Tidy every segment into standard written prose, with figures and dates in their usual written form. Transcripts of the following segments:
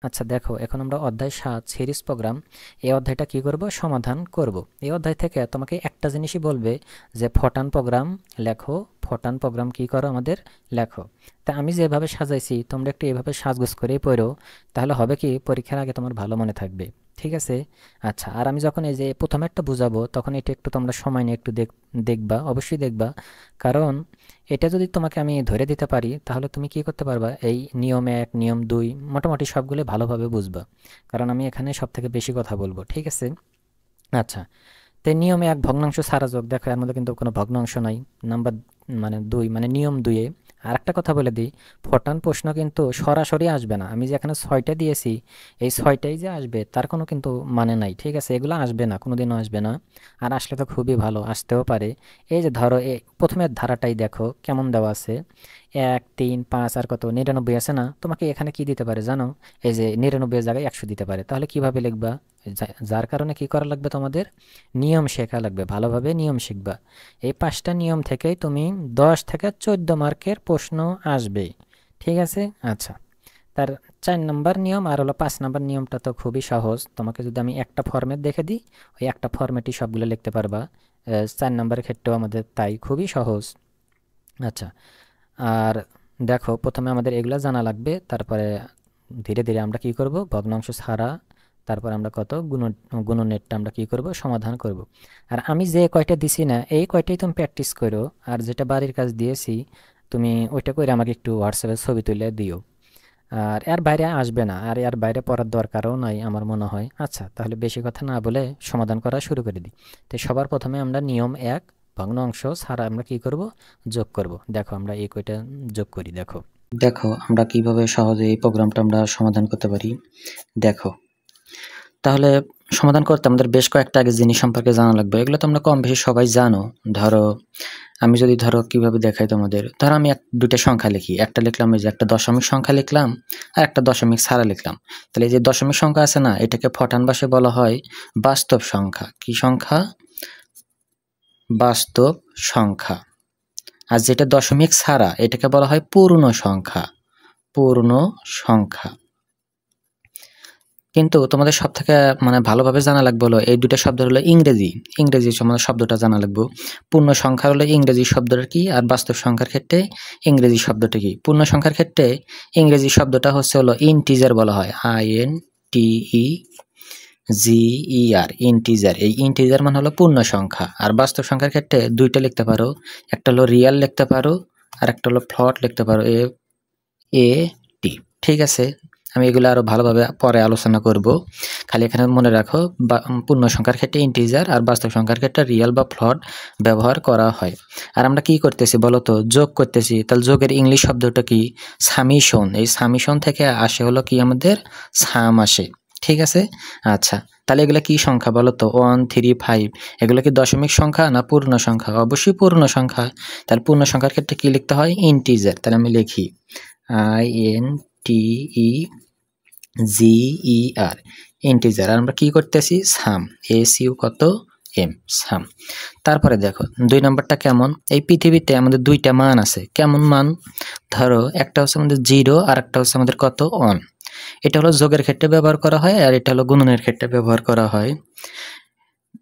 আচ্ছা দেখো, এখন আমরা অধ্যায় ৭ সিরিজ প্রোগ্রাম এই অধ্যায়টা কি করব, সমাধান করব। এই অধ্যায় থেকে তোমাকে একটা জিনিসই বলবে যে ফটান প্রোগ্রাম লেখো, ফটান প্রোগ্রাম কি করো আমাদের লেখো। তা আমি যেভাবে সাজাইছি তোমরা একটু এভাবে সাজগোজ করেই পড়ো, তাহলে হবে কি পরীক্ষার আগে তোমার ভালো মনে থাকবে। ঠিক আছে? আচ্ছা, আর আমি যখন এই যে প্রথমে একটা বুঝাবো তখন এটা একটু তোমরা সময় নিয়ে একটু দেখবা, অবশ্যই দেখবা। কারণ এটা যদি তোমাকে আমি ধরে দিতে পারি তাহলে তুমি কি করতে পারবা, এই নিয়ম ১ নিয়ম ২ মোটামুটি সবগুলো ভালোভাবে বুঝবা। কারণ আমি এখানে সব থেকে বেশি কথা বলবো। ঠিক আছে? আচ্ছা, তো নিয়মে ১ ভগ্নাংশ ছাড়া যোগ, দেখো এর মধ্যে কিন্তু কোনো ভগ্নাংশ নাই। নাম্বার ২ মানে নিয়ম ২ এ আরেকটা কথা বলে দিই, ফটান প্রশ্ন কিন্তু সরাসরি আসবে না। আমি যে এখানে ৬টা দিয়েছি, এই ৬টাই যে আসবে তার কোনো কিন্তু মানে নাই। ঠিক আছে? এগুলো আসবে না, কোনোদিনও আসবে না। আর আসলে তো খুবই ভালো, আসতেও পারে। এই যে ধরো প্রথমের ধারাটাই দেখো কেমন দেওয়া আছে, ১ ৩ ৫ আর কত ৯৯ আছে না? তোমাকে এখানে কি দিতে পারে জানো? এই যে ৯৯ এর জায়গায় ১০০ দিতে পারে। তাহলে কিভাবে লিখবা? যার কারণে কি করা লাগবে তোমাদের, নিয়ম শেখা লাগবে, ভালোভাবে নিয়ম শিখবা। এই ৫টা নিয়ম থেকেই তুমি ১০ থেকে ১৪ মার্কের প্রশ্ন আসবে। ঠিক আছে? আচ্ছা, তার ৪ নাম্বার নিয়ম আর হলো ৫ নাম্বার নিয়মটা তো খুবই সহজ। তোমাকে যদি আমি একটা ফরম্যাট দেখে দিই, ওই একটা ফরম্যাটই সবগুলো লিখতে পারবা। ৪ নাম্বারের ক্ষেত্রেও আমাদের তাই, খুবই সহজ। আচ্ছা, আর দেখো প্রথমে আমাদের এগুলা জানা লাগবে, তারপরে ধীরে ধীরে আমরা কি করব, ভগ্নাংশ ছাড়া, তারপর আমরা কত গুণনেরটা আমরা কি করব, সমাধান করব। আর আমি যে কয়টা দিছি না এই কয়টাই তুমি প্র্যাকটিস করো। আর যেটা বাড়ির কাজ দিয়েছি তুমি ওইটা করে আমাকে একটু হোয়াটসঅ্যাপে ছবি তুলে দিও। আর এর বাইরে আসবে না, আর এর বাইরে পড়ার দরকারও নাই আমার মনে হয়। আচ্ছা, তাহলে বেশি কথা না বলে সমাধান করা শুরু করে দিই। তো সবার প্রথমে আমরা নিয়ম ১ ভগ্নাংশ ছাড়া আমরা কি করব, যোগ করব। দেখো আমরা এই কয়টা যোগ করি। দেখো দেখো আমরা কিভাবে সহজে এই প্রোগ্রামটা আমরা সমাধান করতে পারি। দেখো, তাহলে সমাধান করতে আমাদের বেশ কয়েকটা আগে জিনিস সম্পর্কে জানা লাগবে। এগুলো তোমরা কম বেশি সবাই জানো। ধরো আমি যদি ধরো কিভাবে দেখাই তোমাদের, ধরো আমি দুইটা সংখ্যা লিখি, একটা লিখলাম এই যে একটা দশমিক সংখ্যা লিখলাম, আর একটা দশমিক ছাড়া লিখলাম। তাহলে এই যে দশমিক সংখ্যা আছে না, এটাকে ফটান ভাষায় বলা হয় বাস্তব সংখ্যা। কি সংখ্যা? বাস্তব সংখ্যা। আর যেটা দশমিক ছাড়া এটাকে বলা হয় পূর্ণ সংখ্যা। পূর্ণ সংখ্যা। কিন্তু তোমাদের সব থেকে মানে ভালোভাবে জানা লাগবে হলো এই দুটা শব্দ হলো ইংরেজি। ইংরেজি শব্দটা জানা লাগবে। পূর্ণ সংখ্যা হলো ইংরেজি শব্দটা কি, আর বাস্তব সংখ্যার ক্ষেত্রে ইংরেজি শব্দটা কি। পূর্ণ সংখ্যার ক্ষেত্রে ইংরেজি শব্দটা হচ্ছে হলো ইন্টিজার বলা হয়, INTEGER, ইন্টিজার। এই ইন্টিজার মানে হলো পূর্ণ সংখ্যা। আর বাস্তব সংখ্যার ক্ষেত্রে দুইটা লিখতে পারো, একটা হলো রিয়াল লিখতে পারো, আর একটা হলো ফ্লট লিখতে পারো, FAT। ঠিক আছে? আমি এগুলো আরো ভালোভাবে পরে আলোচনা করব। খালি এখানে মনে রাখো পূর্ণ সংখ্যার ক্ষেত্রে ইন্টিজার আর বাস্তব সংখ্যার ক্ষেত্রে রিয়াল বা ফ্লট ব্যবহার করা হয়। আর আমরা কি করতেছি বলো তো, যোগ করতেছি। তাহলে যোগের ইংলিশ শব্দটা কি? সামিশন। এই সামিশন থেকে আসে হলো কি আমাদের সাম আসে। ঠিক আছে? আচ্ছা, তাহলে এগুলো কি সংখ্যা বলো তো? 1 3 5 এগুলো কি দশমিক সংখ্যা না পূর্ণ সংখ্যা? অবশ্যই পূর্ণ সংখ্যা। তাহলে পূর্ণ সংখ্যার ক্ষেত্রে কি লিখতে হয়? ইন্টিজার। তাহলে আমি লিখি INTEGER, ইন্টিজার। আর আমরা কি করতেছি? সাম, SU কত M, সাম। তারপরে দেখো ২ নম্বরটা কেমন। এই পৃথিবীতে আমাদের দুইটা মান আছে। কেমন মান? ধরো একটা হচ্ছে আমাদের 0 আর একটা হচ্ছে আমাদের কত 1। এটা হলো যোগের ক্ষেত্রে ব্যবহার করা হয়, আর এটা হলো গুণনের ক্ষেত্রে ব্যবহার করা হয়।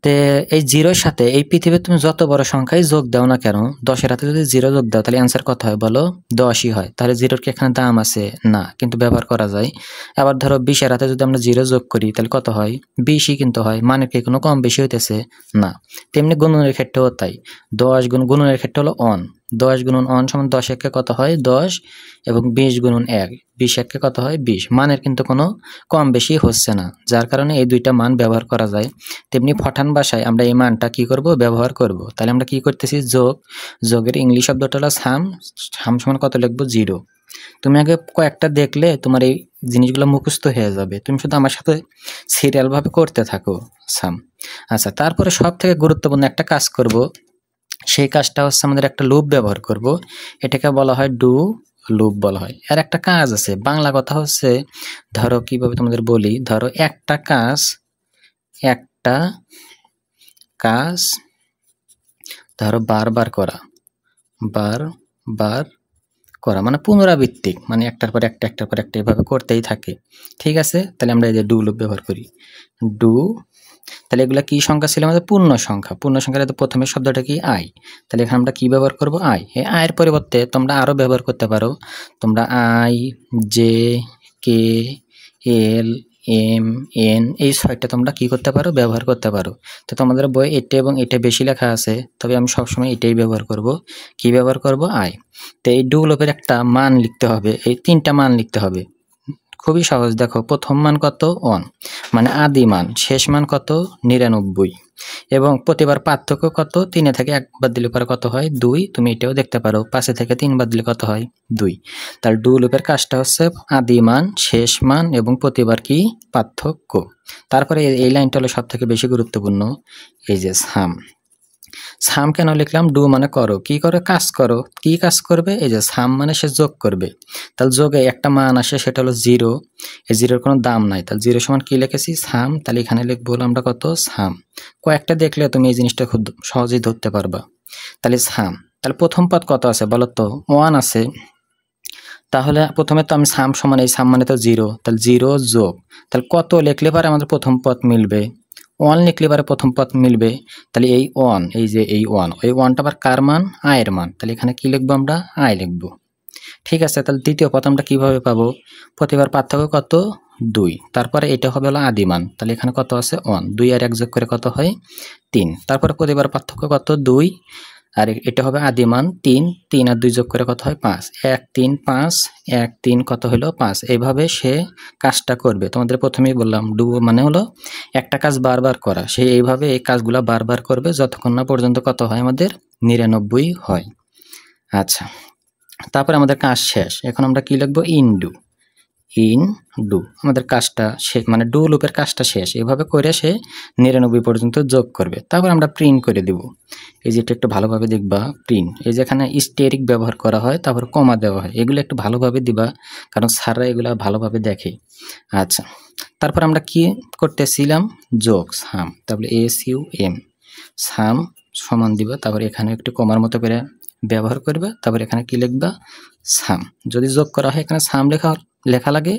তে এই জিরোর সাথে এই পৃথিবীর তুমি যত বড় সংখ্যায় যোগ দাও না কেন, ১০-এর হাতে যদি 0 যোগ দাও তাহলে অ্যান্সার কত হয় বলো? ১০ই হয়। তাহলে 0-র কি এখানে দাম আছে? না, কিন্তু ব্যবহার করা যায়। আবার ধরো ২০-এর হাতে যদি আমরা 0 যোগ করি তাহলে কত হয়? ২০ই কিন্তু হয়। মানের কি কোনো কম বেশি হইতেছে? না। তেমনি গুণনের ক্ষেত্রেও তাই। ১০ গুণনের ক্ষেত্রে হলো অন। ১০ গুণন অন সমান ১০ একে কত হয়? ১০, এবং ২০ গুণন ১, ২০ একে কত হয়? ২০। মানের কিন্তু কোনো কম বেশি হচ্ছে না, যার কারণে এই দুইটা মান ব্যবহার করা যায়। তেমনি ফঠান ভাষায় আমরা এই মানটা কি করব? ব্যবহার করব। তাহলে আমরা কি করতেছি? যোগ। যোগের ইংলিশ শব্দটা হলো সাম। সাম সমান কত লিখবো? 0। তুমি আগে কয়েকটা দেখলে তোমার এই জিনিসগুলো মুখস্থ হয়ে যাবে। তুমি শুধু আমার সাথে সিরিয়াল ভাবে করতে থাকো সাম। আচ্ছা, তারপরে সব থেকে গুরুত্বপূর্ণ একটা কাজ করব। সেই কাজটা হচ্ছে আমাদের একটা লুপ ব্যবহার করব। এটাকে বলা হয় ডু লুপ বলা হয়। আর একটা কাজ আছে, বাংলা কথা হচ্ছে, ধরো কিভাবে তোমাদের বলি, ধরো একটা কাজ ধরো বারবার করা, বারবার করা, মানে পুনরাবৃত্তিক, মানে একটার পর একটা একটার পর একটা এভাবে করতেই থাকে। ঠিক আছে, তাহলে আমরা এই যে ডু লুপ ব্যবহার করি। ডু, তাহলে এগুলা কি সংখ্যা ছিল আমাদের? পূর্ণ সংখ্যা। পূর্ণ সংখ্যার প্রথমের শব্দটা কি? আই। তাহলে এখানে আমরা কি ব্যবহার করব? আই। এই আয়ের পরিবর্তে তোমরা আরও ব্যবহার করতে পারো। তোমরা I, J, K, L, M, N, এই 6টা তোমরা কি করতে পারো? ব্যবহার করতে পারো। তো তোমাদের বই এটা এবং এটা বেশি লেখা আছে, তবে আমি সবসময় এটাই ব্যবহার করব। কি ব্যবহার করব? আই। তো এই ডু লুপের একটা মান লিখতে হবে, এই 3টা মান লিখতে হবে। খুবই সহজ, দেখো প্রথম মান কত? 1, মানে আদি মান। শেষ মান কত? 99। এবং প্রতিবার পার্থক্য কত? 3 থেকে 1 বাদ দিলে পরে কত হয়? 2। তুমি এটাও দেখতে পারো, 5 থেকে 3 বাদ দিলে কত হয়? 2। তাহলে ডু লুপের কাজটা হচ্ছে আদি মান, শেষ মান এবং প্রতিবার কি? পার্থক্য। তারপরে এই লাইনটা হলো সব থেকে বেশি গুরুত্বপূর্ণ, এই যে সাম। সাম কেন লিখলাম? ডু মানে করো, কি করো? কাজ করো। কি কাজ করবে? এই যে সাম মানে সে যোগ করবে। তাহলে যোগে একটা মান আসে, সেটা হলো 0। এই 0-র কোনো দাম নাই, তাহলে 0 সমান কি লিখেছি? সাম। তাহলে এখানে লিখবো আমরা কত? সাম। কয়েকটা দেখলে তুমি এই জিনিসটা খুব সহজেই ধরতে পারবা। তাহলে সাম। তাহলে প্রথম পদ কত আছে বলো তো? 1 আছে। তাহলে প্রথমে তো আমি সাম সমান, এই সাম মানে তো 0, তাহলে 0 যোগ, তাহলে কত লিখলে পরে আমাদের প্রথম পদ মিলবে? 1 লিখলে পরে প্রথম পদ মিলবে। তাহলে এই 1, এই যে এই 1, ওই 1টা আবার কার মান? আয়ের মান। তাহলে এখানে কি লিখবো আমরা? আয় লিখবো। ঠিক আছে, তাহলে দ্বিতীয় পদ আমরা কিভাবে পাবো? প্রতিবার পার্থক্য কত? 2। তারপরে এটা হবে হলো আদিমান, তাহলে এখানে কত আছে? 1। 2 আর 1 যোগ করে কত হয়? 3। তারপরে প্রতিবার পার্থক্য কত? 2। আর এটা হবে আদিমান 3। 3 আর 2 যোগ করে কত হয়? 5। 1 3 5, 1 3 কত হলো? 5। এইভাবে সে কাজটা করবে। তোমাদের প্রথমেই বললাম ডু মানে হলো একটা কাজ বারবার করা। সে এইভাবে এই কাজগুলো বারবার করবে যতক্ষণ না পর্যন্ত কত হয়? আমাদের 99 হয়। আচ্ছা, তারপরে আমাদের কাজ শেষ। এখন আমরা কি লিখবো? In do. ইন ডু, আমাদের কাজটা মানে ডু লুপের কাজটা শেষ। এভাবে করে সে 99 পর্যন্ত যোগ করবে। তারপর আমরা প্রিন্ট করে দেব। এই যে এটা একটু ভালোভাবে দেখবা, প্রিন্ট। এই যে এখানে স্টেরিক ব্যবহার করা হয়, তারপর কমা দেওয়া হয়, এগুলো একটু ভালোভাবে দিবা, কারণ স্যাররা এগুলো ভালোভাবে দেখে। আচ্ছা, তারপর আমরা কি করতেছিলাম? যোগ, সাম। তারপরে SUM, সাম সমান দিবা, তারপর এখানে একটু কমার মতো করে ব্যবহার করবে। তারপর এখানে কি লিখবা? সাম। যদি যোগ করা হয় এখানে সাম লেখা লাগে,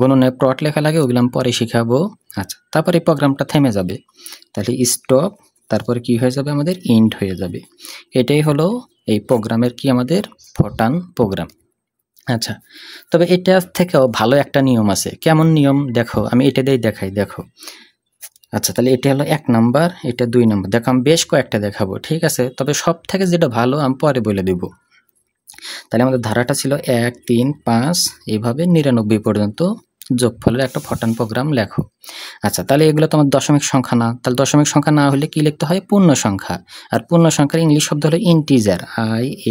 গণনায় প্লট লেখা লাগে, ওগুলো আমি পরে শিখাবো। আচ্ছা, তারপর এই প্রোগ্রামটা থেমে যাবে। তাহলে স্টপ, তারপরে কি হয়ে যাবে? আমাদের ইন্ড হয়ে যাবে। এটাই হলো এই প্রোগ্রামের কি? আমাদের ফটান প্রোগ্রাম। আচ্ছা, তবে এটা থেকেও ভালো একটা নিয়ম আছে। কেমন নিয়ম? দেখো, আমি এটা দিয়েই দেখাই, দেখো। আচ্ছা, তাহলে এটা হলো 1 নাম্বার, এটা 2 নাম্বার। দেখো, আমি বেশ কয়েকটা দেখাবো, ঠিক আছে? তবে সব থেকে যেটা ভালো আমি পরে বলে দেব। তাহলে আমাদের ধারাটা ছিল 1 3 5, এইভাবে 99 পর্যন্ত যোগফলের একটা ফটান প্রোগ্রাম লেখো। আচ্ছা, তাহলে এগুলো তো আমার দশমিক সংখ্যা না। তাহলে দশমিক সংখ্যা না হলে কি লিখতে হয়? পূর্ণ সংখ্যা। আর পূর্ণ সংখ্যার ইংলিশ শব্দ হলো ইন্টিজার,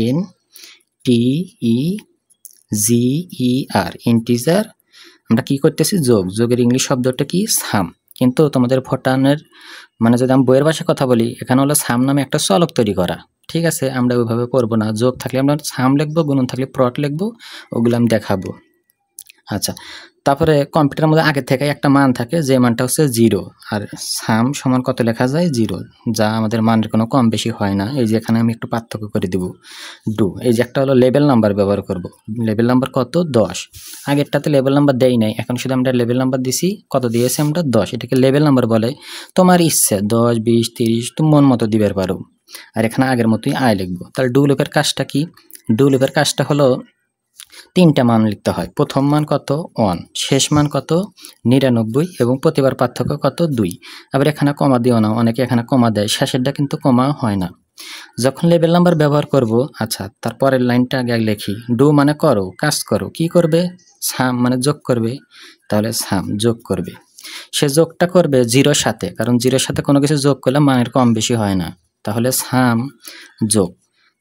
INTEGER, ইন্টিজার। আমরা কি করতেছি? যোগ। যোগের ইংলিশ শব্দটা কি? সাম। কিন্তু তোমাদের ফটানের মানে যদি আমি বইয়ের ভাষায় কথা বলি, এখানে হলো সাম নামে একটা চলক তৈরি করা। ঠিক আছে, আমরা ওইভাবে করবো না। যোগ থাকলে আমরা সাম লিখবো, গুণন থাকলে প্রট লিখবো, ওগুলো আমি দেখাবো। আচ্ছা, তারপরে কম্পিউটারের মধ্যে আগে থেকে একটা মান থাকে, যে মানটা হচ্ছে 0। আর সাম সমান কত লেখা যায়? 0, যা আমাদের মানের কোনো কম বেশি হয় না। এই যে এখানে আমি একটু পার্থক্য করে দিব। ডু, এই যে একটা হলো লেভেল নাম্বার ব্যবহার করব। লেভেল নাম্বার কত? 10। আগেরটাতে লেভেল নাম্বার দেই নাই, এখন শুধু আমরা লেভেল নাম্বার দিছি। কত দিয়েছি আমরা? 10। এটাকে লেভেল নাম্বার বলে। তোমার ইচ্ছে 10 20 30 তুমি মন মতো দিবে পারো। আর এখানে আগের মতোই আয় লিখবো। তাহলে ডু লুপের কাজটা কি? ডু লুপের কাজটা হলো 3টা মান লিখতে হয়। প্রথম মান কত? 1। শেষ মান কত? 99 এবং প্রতিবার পার্থক্য কত? 2। আবার এখানে কমা দিও না, অনেকে এখানে কমা দেয়, শেষেরটা কিন্তু কমা হয় না। যখন লেভেল নাম্বার ব্যবহার করব, আচ্ছা, তারপরের লাইনটা আগে লিখি। ডু মানে করো, কাজ করো। কি করবে? সাম মানে যোগ করবে। তাহলে সাম যোগ করবে। সে যোগটা করবে 0-র সাথে, কারণ 0-র সাথে কোনো কিছু যোগ করলে মানের কম বেশি হয় না। তাহলে সাম যোগ।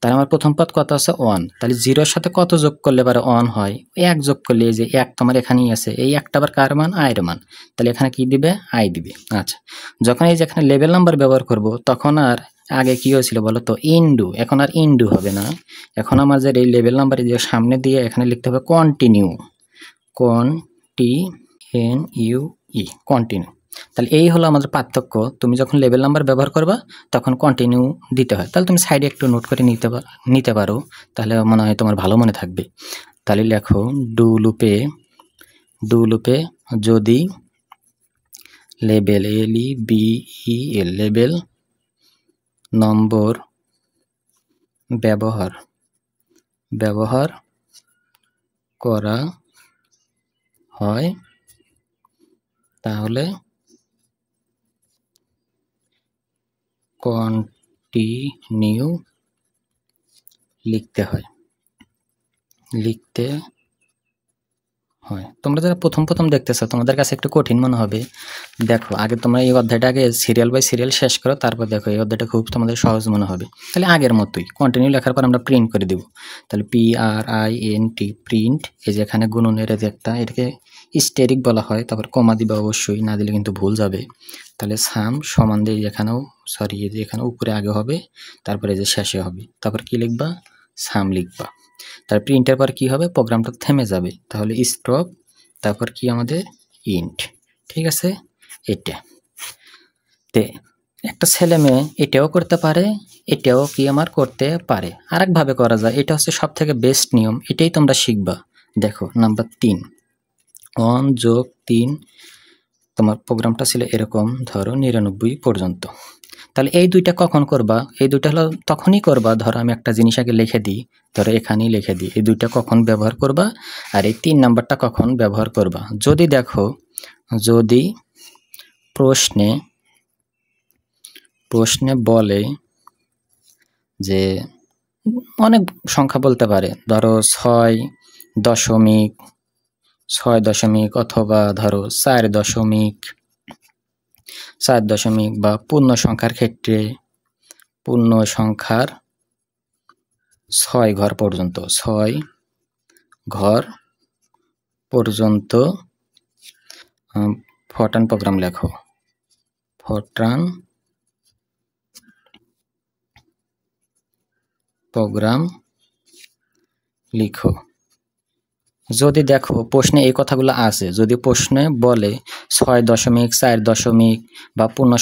তাহলে আমার প্রথম পদ কত আছে? 1। তাহলে 0-র সাথে কত যোগ করলে পারে 1 হয়? 1 যোগ করলে, এই যে 1 তোমার এখানেই আছে, এই 1টা আবার কার মান? আয়ের মান। তাহলে এখানে কি দিবে? আই দিবে। আচ্ছা, যখন এই যে এখানে লেভেল নাম্বার ব্যবহার করব, তখন আর আগে কি হয়েছিল বলো তো? ইনডু। এখন আর ইনডু হবে না, এখন আমাদের এই লেভেল নাম্বার দিয়ে সামনে দিয়ে এখানে লিখতে হবে কন্টিনিউ। Continue, continue. তাহলে এই হলো আমাদের পার্থক্য। তুমি যখন লেভেল নাম্বার ব্যবহার করবা তখন কন্টিনিউ দিতে হয়। তাহলে তুমি সাইডে একটু নোট করে নিতে পারো, তাহলে মনে হয় তোমার ভালো মনে থাকবে। তাহলে লেখো ডু লুপে যদি লেবেল LEBEL লেবেল নম্বর ব্যবহার করা হয় তাহলে কন্টিনিউ লিখতে হয়। তোমরা যারা প্রথম দেখতেছো তোমাদের কাছে একটু কঠিন মনে হবে। দেখো আগে তোমরা এই অধ্যায়টা আগে সিরিয়াল বাই সিরিয়াল শেষ করো, তারপর দেখো এই অধ্যায়টা খুব তোমাদের সহজ মনে হবে। তাহলে আগের মতোই কন্টিনিউ লেখার পর আমরা প্রিন্ট করে দেব। তাহলে PRINT প্রিন্ট, এই যে এখানে গুণনের এই যে একটা, এটাকে স্টেরিক বলা হয়। তারপর কমা দিবা অবশ্যই, না দিলে কিন্তু ভুল যাবে। তাহলে সাম সমান দিয়ে এখানেও সরি এই যে এখানে উপরে আগে হবে, তারপরে এই যে শেষে হবে। তারপর কি লিখবা? সাম লিখবা। তার প্রিন্টের পর কি হবে? প্রোগ্রামটা থেমে যাবে। তাহলে স্টপ, তারপর কি আমাদের ইন্ট। ঠিক আছে, এটা তে একটা ছেলে মেয়ে এটাও করতে পারে, এটাও কি আমার করতে পারে। আরেকভাবে করা যায়, এটা হচ্ছে সব থেকে বেস্ট নিয়ম, এটাই তোমরা শিখবা। দেখো নাম্বার 3, 1 যোগ 3, তোমার প্রোগ্রামটা ছিল এরকম, ধরো 99 পর্যন্ত। তাহলে এই দুইটা কখন করবা? এই দুইটা হলো তখনই করবা, ধরো আমি একটা জিনিস আগে লিখে দিই, ধরো এখানেই লিখে দিই এই দুইটা কখন ব্যবহার করবা আর এই 3 নাম্বারটা কখন ব্যবহার করবা। যদি দেখো, যদি প্রশ্নে বলে যে অনেক সংখ্যা বলতে পারে, ধরো 6 দশমিক অথবা ধরো 4 দশমিক বা পূর্ণ সংখ্যার ক্ষেত্রে পূর্ণ সংখ্যার 6 ঘর পর্যন্ত ফরট্রান প্রোগ্রাম লেখো। ফরট্রান প্রোগ্রাম লিখো। যদি দেখো প্রশ্নে এই কথাগুলো আছে, যদি প্রশ্নে বলে 6 দশমিক 4 দশমিক বা পূর্ণ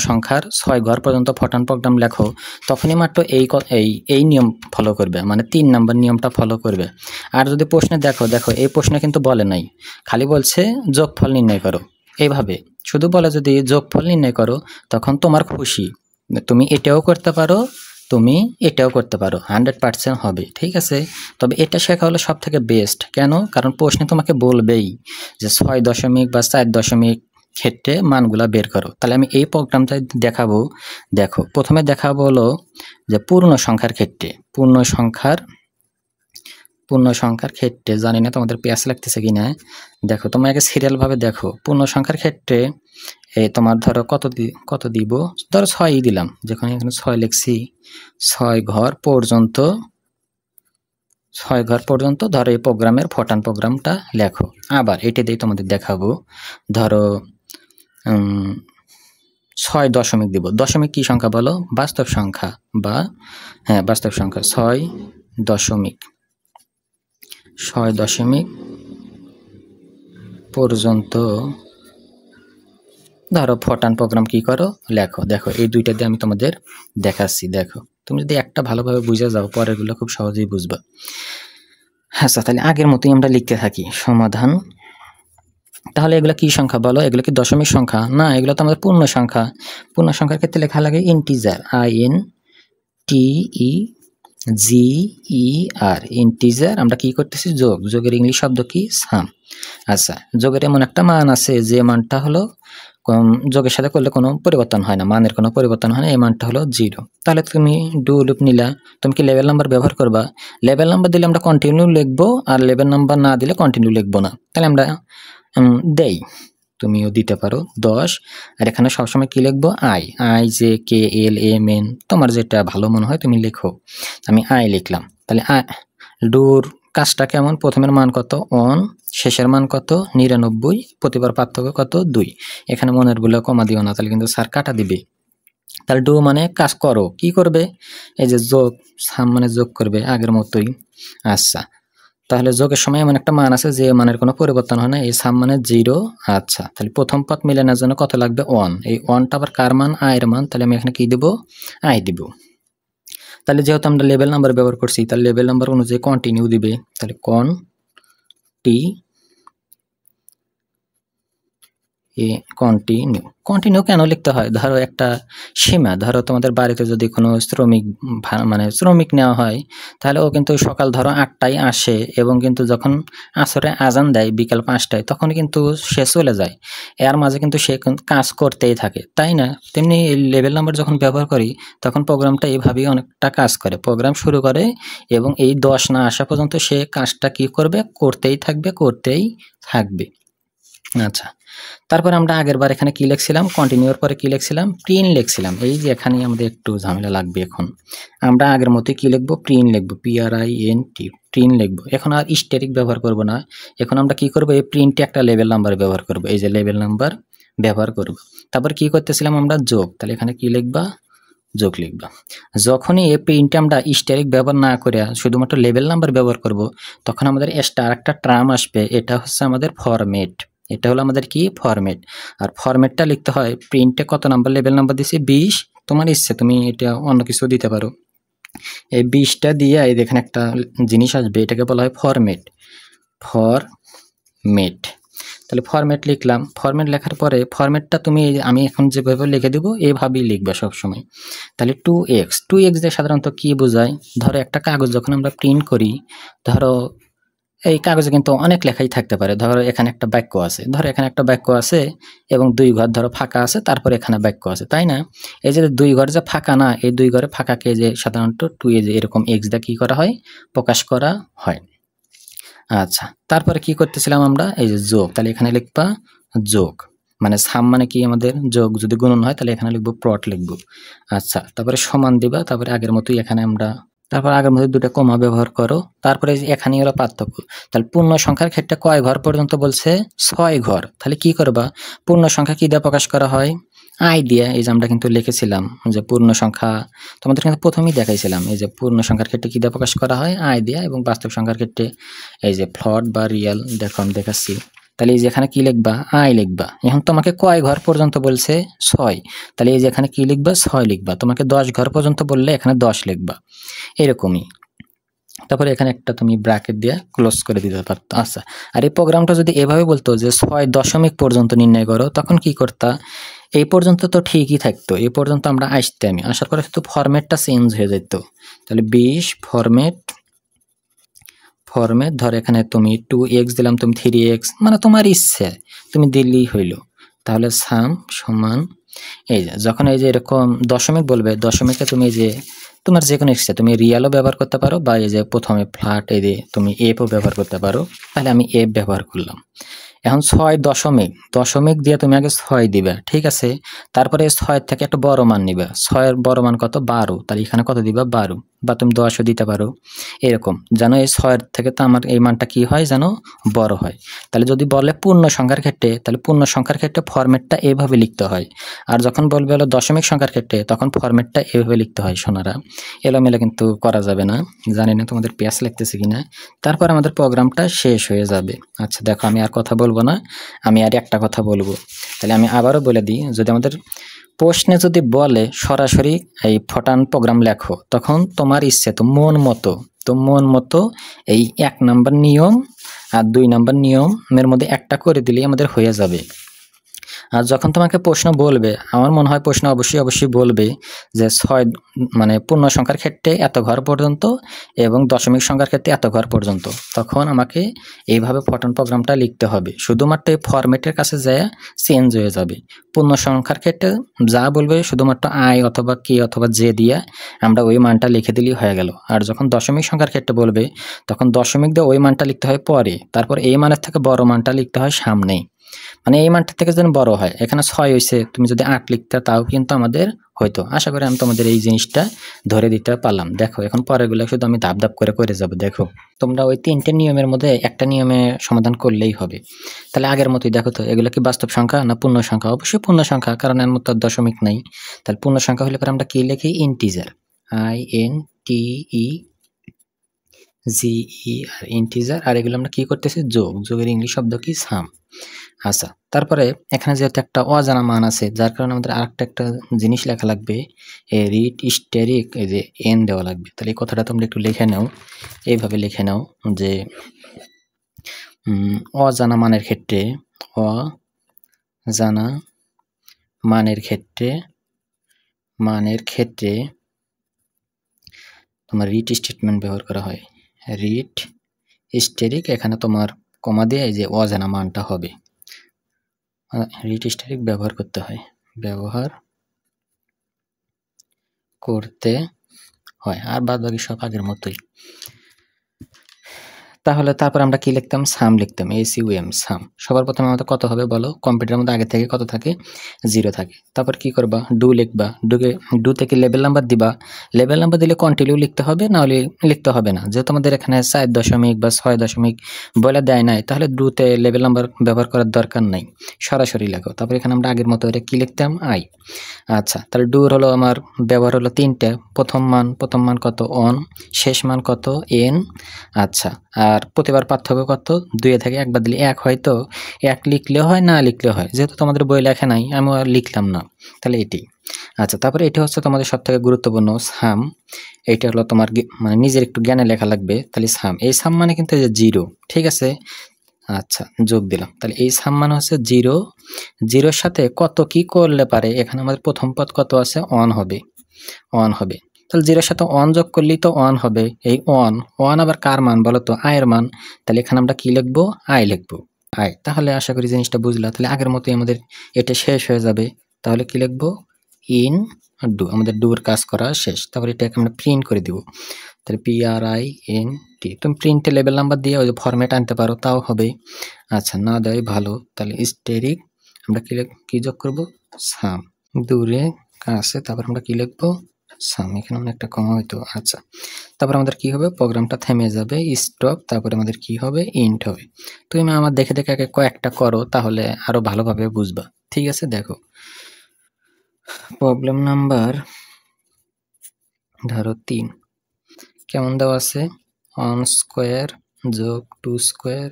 সংখ্যার 6 ঘর পর্যন্ত ফরট্রান প্রোগ্রাম লেখো, তখনই মাত্র এই নিয়ম ফলো করবে, মানে 3 নাম্বার নিয়মটা ফলো করবে। আর যদি প্রশ্নে দেখো এই প্রশ্নে কিন্তু বলে নাই, খালি বলছে যোগফল নির্ণয় করো, এইভাবে শুধু বলে যদি যোগফল নির্ণয় করো, তখন তোমার খুশি, তুমি এটাও করতে পারো, তুমি এটাও করতে পারো, 100% হবে। ঠিক আছে, তবে এটা শেখা হলো সব থেকে বেস্ট। কেন? কারণ প্রশ্নে তোমাকে বলবেই যে 6 দশমিক বা 4 দশমিক ক্ষেত্রে মানগুলা বের করো। তাহলে আমি এই প্রোগ্রামটা দেখাবো। দেখো প্রথমে দেখাবো হলো যে পূর্ণ সংখ্যার ক্ষেত্রে জানি না তোমাদের পেঁয়াজ লাগতেছে কিনা। দেখো তোমরা আগে সিরিয়াল ভাবে দেখো। পূর্ণ সংখ্যার ক্ষেত্রে তোমার ধরো কত দিব, ধরো 6ই দিলাম, যেখানে এখানে 6 লিখছি, 6 ঘর পর্যন্ত ধরো এই প্রোগ্রামের ফরট্রান প্রোগ্রামটা লেখো। আবার এটা দিয়ে তোমাদের দেখাবো, ধরো 6 দশমিক দিব। দশমিক কি সংখ্যা বলো? বাস্তব সংখ্যা, বা হ্যাঁ বাস্তব সংখ্যা। 6 দশমিক পর্যন্ত ধরো ফরট্রান প্রোগ্রাম কি করো, লেখো। দেখো এই দুইটা দিয়ে আমি তোমাদের দেখাচ্ছি। দেখো তুমি যদি একটা ভালোভাবে বুঝে যাও, পরেরগুলো খুব সহজেই বুঝবা। আচ্ছা, তাহলে আগের মতোই আমরা লিখতে থাকি সমাধান। তাহলে এগুলো কি সংখ্যা বলো? এগুলো কি দশমিক সংখ্যা? না, এগুলো তো আমাদের পূর্ণ সংখ্যা। পূর্ণ সংখ্যার ক্ষেত্রে লেখা লাগে ইন্টিজার, INTEGER, ইন্টিজার। আমরা কি করতেছি? যোগের ইংলিশ শব্দ কি? সাম। আচ্ছা, যোগের এমন একটা মান আছে যে মানটা হলো যোগের সাথে করলে কোনো পরিবর্তন হয় না, মানের কোনো পরিবর্তন হয় না, এই মানটা হলো 0। তাহলে তুমি ডু লুপ নিলা, তুমি কি লেভেল নাম্বার ব্যবহার করবা? লেভেল নাম্বার দিলে আমরা কন্টিনিউ লিখবো, আর লেভেল নাম্বার না দিলে কন্টিনিউ লিখবো না। তাহলে আমরা দেই, তুমিও দিতে পারো 10। আর এখানে সবসময় কি লিখবো? IJKLMN, তোমার যেটা ভালো মনে হয় তুমি লেখো। আমি লিখলাম। তাহলে ডুর কাজটা কেমন? প্রথমের মান কত? 1, শেষের মান কত? 99, প্রতিবার পার্থক্য কত? 2। এখানে মনের গুলো কমা দিও না, তাহলে কিন্তু স্যার কাটা দিবে। তাহলে ডু মানে কাজ করো, কি করবে? এই যে যোগ, সাম মানে যোগ করবে আগের মতোই। আচ্ছা, তাহলে যোগের সময় এমন একটা মান আছে যে মানের কোনো পরিবর্তন হয় না, এই সাম মানে 0। আচ্ছা, তাহলে প্রথম পদ মিলানোর জন্য কত লাগবে 1, এই 1টা আবার কার মান, আই এর মান, তাহলে আমি এখানে কি দেব, আই দিব। তাহলে যেহেতু আমরা লেভেল নাম্বার ব্যবহার করছি, তাহলে লেভেল নাম্বার অনুযায়ী কন্টিনিউ দিবে, তাহলে কন্টিনিউ। কন্টিনিউ কেন লিখতে হয়, ধরো একটা সীমা, ধরো তোমাদের বাড়িতে যদি কোনো শ্রমিক মানে শ্রমিক নেওয়া হয়, তাহলে ও কিন্তু সকাল ধরো 8টায় আসে এবং কিন্তু যখন আসরে আজান দেয় বিকাল 5টায়, তখন কিন্তু সে চলে যায়, এর মাঝে কিন্তু সে কাজ করতেই থাকে, তাই না? তেমনি এই লেভেল নাম্বার যখন ব্যবহার করি তখন প্রোগ্রামটা এইভাবেই অনেকটা কাজ করে, প্রোগ্রাম শুরু করে এবং এই 10 না আসা পর্যন্ত সে কাজটা কি করবে, করতেই থাকবে। আচ্ছা, তারপর আমরা আগের বার এখানে কি লিখছিলাম, কন্টিনিউর পরে কি লিখছিলাম, প্রিন্ট লিখছিলাম। এই যে এখানে আমাদের একটু ঝামেলা লাগবে, এখন আমরা আগের মতোই কি লিখবো, প্রিন্ট লিখবো, PRINT, প্রিন্ট লিখবো। এখন আর স্ট্যাটিক ব্যবহার করব না, এখন আমরা কি করব, এই প্রিন্টে একটা লেভেল নাম্বার ব্যবহার করব, এই যে লেভেল নাম্বার ব্যবহার করব। তারপর কি করতেছিলাম আমরা, যোগ, তাহলে এখানে কি লিখবা, যোগ লিখবা। যখনই এই প্রিন্টে আমরা স্ট্যাটিক ব্যবহার না করে শুধুমাত্র লেভেল নাম্বার ব্যবহার করব, তখন আমাদের এক্সট্রা একটা টার্ম আসবে, এটা হচ্ছে আমাদের ফরম্যাট। এটা হলো আমাদের কি, ফরম্যাট। আর ফরম্যাটটা লিখতে হয়, প্রিন্টে কত নাম্বার লেভেল নাম্বার দিছি 20, তোমার ইচ্ছে তুমি এটা অন্য কিছু দিতে পারো। এই 20টা দিয়ে এই দেখেন একটা জিনিস আসবে, এটাকে বলা হয় ফরম্যাট। তাহলে ফরম্যাট লিখলাম, ফরম্যাট লেখার পরে ফরম্যাটটা তুমি, আমি এখন যেভাবে লিখে দেবো এইভাবেই লিখবে সবসময়। তাহলে 2x দিয়ে সাধারণত কি বোঝায়, ধরো একটা কাগজ যখন আমরা প্রিন্ট করি, ধরো এই কাগজে কিন্তু অনেক লেখাই থাকতে পারে, ধরো এখানে একটা বাক্য আছে, এবং 2 ঘর ধরো ফাঁকা আছে, তারপরে এখানে বাক্য আছে, তাই না? এই যে 2 ঘর যে ফাঁকা না, এই 2 ঘরে ফাঁকাকে যে সাধারণত 2 যে এরকম x দিয়ে কি করা হয়, প্রকাশ করা হয়। আচ্ছা, তারপরে কি করতেছিলাম আমরা, এই যে যোগ, তাহলে এখানে লিখবা যোগ, মানে সাম মানে কি আমাদের যোগ, যদি গুণন হয় তাহলে এখানে লিখবো প্রট লিখবো। আচ্ছা, তারপরে সমান দিবা, তারপরে আগের মতোই এখানে আমরা, তারপর আগের মতো 2টা কমা ব্যবহার করো। তারপরে এখানে হলো পার্থক্য, তাহলে পূর্ণ সংখ্যার ক্ষেত্রে কয় ঘর পর্যন্ত বলছে, 6 ঘর। তাহলে কি করবা, পূর্ণ সংখ্যা কি দিয়ে প্রকাশ করা হয়, আই দিয়ে। এই যে আমরা কিন্তু লিখেছিলাম যে পূর্ণ সংখ্যা, তোমাদের কিন্তু প্রথমেই দেখাইছিলাম, এই যে পূর্ণ সংখ্যার ক্ষেত্রে কি দিয়ে প্রকাশ করা হয়, আই দিয়ে, এবং বাস্তব সংখ্যার ক্ষেত্রে এই যে ফ্লট বা রিয়েল, দেখো আমি দেখাচ্ছি। তাহলে এই যে এখানে কি লিখবা, আই লিখবা। এখন তোমাকে কয় ঘর পর্যন্ত বলছে, 6, তাহলে এই যে এখানে কি লিখবা, 6 লিখবা। তোমাকে 10 ঘর পর্যন্ত বললে এখানে 10 লিখবা, এরকমই। তারপরে এখানে একটা তুমি ব্র্যাকেট দিয়ে ক্লোজ করে দিতে পারতো। আচ্ছা, আর এই প্রোগ্রামটা যদি এভাবে বলতো যে 6 দশমিক পর্যন্ত নির্ণয় করো, তখন কি করতা, এই পর্যন্ত তো ঠিকই থাকতো, এই পর্যন্ত আমরা আসার পরে কিন্তু ফরম্যাটটা চেঞ্জ হয়ে যেত। তাহলে 20 ফরম্যাট, ধর এখানে তুমি 2x দিলাম, তুমি 3x, মানে তোমার ইচ্ছে তুমি দিলেই হইল। তাহলে সাম সমান, এই যে যখন এই যে এরকম দশমিক বলবে, দশমিকে তুমি যে তোমার যে কোনো ইচ্ছা, তুমি রিয়ালও ব্যবহার করতে পারো, বা এই যে প্রথমে ফ্ল্যাট এই যে তুমি এফও ব্যবহার করতে পারো। তাহলে আমি এফ ব্যবহার করলাম। এখন 6 দশমিক দিয়ে তুমি আগে 6 দিবা, ঠিক আছে? তারপরে 6 থেকে একটা বড় মান নিবা, 6 এর বড় মান কত, 12, তাহলে এখানে কত দিবা, 12, বা তুমি 10ও দিতে পারো, এরকম যেন এই 6 থেকে তো আমার এই মানটা কি হয়, যেন বড় হয়। তাহলে যদি বলে পূর্ণ সংখ্যার ক্ষেত্রে, তাহলে পূর্ণ সংখ্যার ক্ষেত্রে ফরম্যাটটা এভাবে লিখতে হয়। আর যখন বলবে হলো দশমিক সংখ্যার ক্ষেত্রে, তখন ফরম্যাটটা এভাবে লিখতে হয়। সোনারা, এলোমেলো কিন্তু করা যাবে না, জানি না তোমাদের পেজ লিখতেছে কিনা। তারপর আমাদের প্রোগ্রামটা শেষ হয়ে যাবে। আচ্ছা দেখো, আমি আর কথা বলবো না, আমি আর একটা কথা বলবো। তাহলে আমি আবারও বলে দিই, যদি আমাদের প্রশ্নে যদি বলে সরাসরি এই ফটান প্রোগ্রাম লেখো, তখন তোমার ইচ্ছে তো মন মতো এই 1 নাম্বার নিয়ম আর 2 নাম্বার নিয়মের মধ্যে একটা করে দিলেই আমাদের হয়ে যাবে। আর যখন তোমাকে প্রশ্ন বলবে, আমার মনে হয় প্রশ্ন অবশ্যই বলবে যে 6 মানে পূর্ণ সংখ্যার ক্ষেত্রে এত ঘর পর্যন্ত এবং দশমিক সংখ্যার ক্ষেত্রে এত ঘর পর্যন্ত, তখন আমাকে এইভাবে ফটন প্রোগ্রামটা লিখতে হবে। শুধুমাত্র এই ফরম্যাটের কাছে যায় চেঞ্জ হয়ে যাবে। পূর্ণ সংখ্যার ক্ষেত্রে যা বলবে শুধুমাত্র আই অথবা কে অথবা জে দিয়ে আমরা ওই মানটা লিখে দিলেই হয়ে গেল। আর যখন দশমিক সংখ্যার ক্ষেত্রে বলবে, তখন দশমিক দিয়ে ওই মানটা লিখতে হয় পরে, তারপর এই মানের থেকে বড় মানটা লিখতে হয় সামনেই, মানে এই মানটা থেকে যেন বড় হয়। এখানে 6 হয়েছে, তুমি যদি 8 লিখতে, তাও কিন্তু আমাদের হয়তো। আশা করি আমি তোমাদের এই জিনিসটা ধরে দিতে পারলাম। দেখো এখন পরেরগুলো শুধু আমি ধাপ করে যাব। দেখো তোমরা ওই 3টে নিয়মের মধ্যে একটা নিয়মে সমাধান করলেই হবে। তাহলে আগের মতোই দেখো তো, এগুলো কি বাস্তব সংখ্যা না পূর্ণ সংখ্যা? অবশ্যই পূর্ণ সংখ্যা, কারণ এর মধ্যে দশমিক নাই। তাহলে পূর্ণ সংখ্যা হলে পরে আমরা কি লিখি, integer, INTE G E R integer, আর এগুলো আমরা কি করতেছি যোগ, যোগের ইংলিশ শব্দ কি সাম। আচ্ছা, তারপরে এখানে যেহেতু একটা অজানা মান আছে যার কারণে আমাদের আরেকটা একটা জিনিস লেখা লাগবে, রিট স্টেরিক, এই যে এন দেওয়া লাগবে। তাহলে এই কথাটা তোমরা একটু লিখে নাও, এইভাবে লিখে নাও যে অজানা মানের ক্ষেত্রে, অজানা মানের ক্ষেত্রে তোমার রিট স্টেটমেন্ট ব্যবহার করা হয়। রিট স্টেরিক, এখানে তোমার কমা দিয়ে এই যে অজানা মানটা হবে, রিট স্টেরিক ব্যবহার করতে হয়, ব্যবহার করতে হয়, আর বাদ বাকি সব আগের মতোই। তাহলে তারপর আমরা কি লিখতাম, সাম লিখতাম, এসইউএম সাম। সবার প্রথমে আমাদের কত হবে বলো, কম্পিউটারের মধ্যে আগে থেকে কত থাকে, 0 থাকে। তারপর কি করবা, ডু লিখবা, ডু থেকে লেভেল নাম্বার দিবা। লেভেল নাম্বার দিলে কন্টিনিউ লিখতে হবে, না হলে লিখতে হবে না। যেহেতু আমাদের এখানে 4 দশমিক বা 6 দশমিক বলে দেয় নাই, তাহলে ডুতে লেভেল নাম্বার ব্যবহার করার দরকার নাই, সরাসরি লেখো। তারপর এখানে আমরা আগের মতো এটা কি লিখতাম, আই। আচ্ছা, তাহলে ডুর হলো আমার ব্যবহার হলো 3টা। প্রথম মান কত, অন। শেষ মান কত, এন। আচ্ছা, আর প্রতিবার পার্থক্য কত, 2 থেকে 1 বাদ দিলে 1 হয়, তো 1 লিখলেও হয়, না লিখলেও হয়। যেহেতু তোমাদের বই লেখা নাই, আমি আর লিখলাম না, তাহলে এটি। আচ্ছা, তারপরে এটা হচ্ছে তোমাদের সবথেকে গুরুত্বপূর্ণ সাম। এইটা হলো তোমার মানে নিজের একটু জ্ঞানে লেখা লাগবে। তাহলে সাম, এই সাম মানে কিন্তু এই যে 0, ঠিক আছে। আচ্ছা, যোগ দিলাম। তাহলে এই সাম মানে হচ্ছে 0, 0-র সাথে কত কি করলে পারে, এখানে আমাদের প্রথম পদ কত আছে, অন হবে, অন হবে। তাহলে 0-র সাথে অন যোগ করলেই তো অন হবে। এই অন আবার কার মান বলো তো, আয়ের মান। তাহলে এখানে আমরা কি লিখবো, আই লিখবো, আই। তাহলে আশা করি জিনিসটা বুঝলা। তাহলে আগের মতোই আমাদের এটা শেষ হয়ে যাবে। তাহলে কি লিখবো, ইন ডু, আমাদের ডুর কাজ করা শেষ। তারপরে এটাকে আমরা প্রিন্ট করে দিব। তাহলে PRINT, তুমি প্রিন্টে লেভেল নাম্বার দিয়ে ওই যে ফরম্যাট আনতে পারো, তাও হবে। আচ্ছা, না দেয় ভালো। তাহলে স্টেরিক আমরা কি যোগ করব, সাম। দূরে কাছে, তারপর আমরা কি লিখবো, সাম। এখানে একটা কমা হইতো। আচ্ছা, তারপর আমাদের কি হবে, প্রোগ্রামটা থেমে যাবে, স্টপ। তারপরে আমাদের কি হবে, ইন্ট হবে। তুমি আমার দেখে দেখে আগে কয়েকটা করো, তাহলে আরো ভালোভাবে বুঝবা। ঠিক আছে, দেখো প্রবলেম নাম্বার ধরো 3 কেমন দেওয়া আছে, 1 স্কোয়ার যোগ 2 স্কোয়ার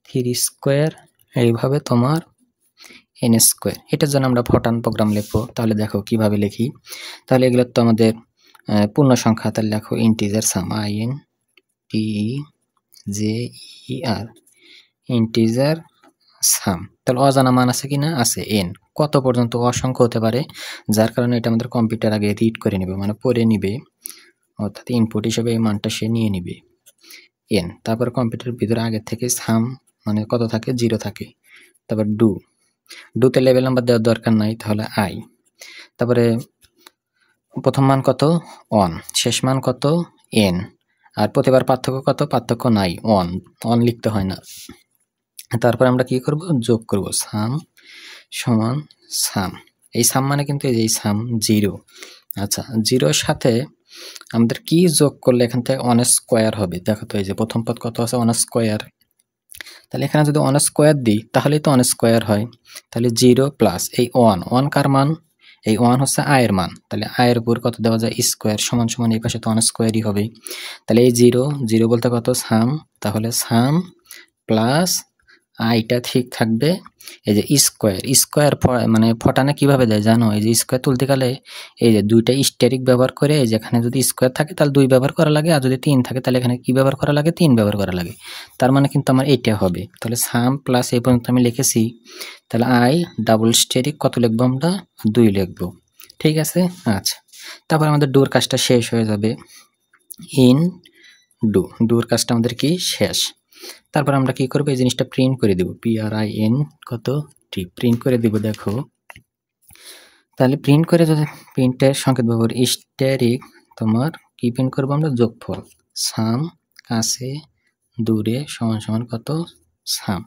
3 স্কোয়ার, এইভাবে তোমার n স্কোয়ার। এটার জন্য আমরা ফটান প্রোগ্রাম লিখবো। তাহলে দেখো কিভাবে লিখি। তাহলে এগুলো তো আমাদের পূর্ণ সংখ্যা। তাহলে লেখো ইন্টিজার সাম, INTJER, ইন্টিজার সাম। তাহলে অজানা মান আছে কিনা, আছে, n। কত পর্যন্ত, অসংখ্য হতে পারে, যার কারণে এটা আমাদের কম্পিউটার আগে রিড করে নেবে, মানে পড়ে নিবে, অর্থাৎ ইনপুট হিসেবে এই মানটা সে নিয়ে নিবে, n। তারপর কম্পিউটারের ভিতরে আগে থেকে সাম মানে কত থাকে, 0 থাকে। তারপর ডুতে লেভেল নাম্বার দেওয়ার দরকার নাই, তাহলে আই। তারপরে প্রথম মান কত, অন। শেষ মান কত, এন। আর প্রতিবার পার্থক্য কত, পার্থক্য নাই, অন লিখতে হয় না। তারপর আমরা কি করব, যোগ করব, সাম সমান সাম। এই সাম মানে কিন্তু এই সাম 0। আচ্ছা, 0-র সাথে আমাদের কি যোগ করলে এখান থেকে 1 স্কোয়ার হবে। দেখো তো এই যে প্রথম পদ কত আছে, 1 স্কোয়ার। তাহলে এখানে যদি 1 স্কোয়ার দিই তাহলেই তো 1 স্কোয়ার হয়। তাহলে 0 প্লাস এই 1 কার মান, এই 1 হচ্ছে আয়ের মান। তাহলে আয়ের উপর কত দেওয়া যায়, স্কোয়ার সমান সমান এই পাশে তো 1 স্কোয়ারই হবে। তাহলে এই 0 বলতে কত, সাম। তাহলে সাম প্লাস আইটা ঠিক থাকবে, এই যে স্কোয়ার মানে ফটানে কিভাবে দেয় জানো, এই যে স্কোয়ার তুলতে গেলে এই যে 2টা স্টেরিক ব্যবহার করে, এই যে এখানে যদি স্কোয়ার থাকে তাহলে 2 ব্যবহার করা লাগে, আর যদি 3 থাকে তাহলে এখানে কি ব্যবহার করা লাগে, 3 ব্যবহার করা লাগে। তার মানে কিন্তু আমার এইটা হবে। তাহলে সাম প্লাস এই পর্যন্ত আমি লিখেছি। তাহলে আই ডাবল স্টেরিক কত লিখবো আমরা, 2 লিখবো। ঠিক আছে। আচ্ছা, তারপর আমাদের ডুর কাজটা শেষ হয়ে যাবে, ইন ডুর কাজটা আমাদের কি শেষ। তারপর আমরা কি করবো, এই জিনিসটা প্রিন্ট করে দেব, PRIN কত টি, প্রিন্ট করে দিব। দেখো তাহলে প্রিন্ট করে যদি প্রিন্টের সংকেত ব্যবহার স্টেরিক, তোমার কি প্রিন্ট করবো আমরা, যোগফল, সাম কাছে দূরে সমান সমান কত, সাম।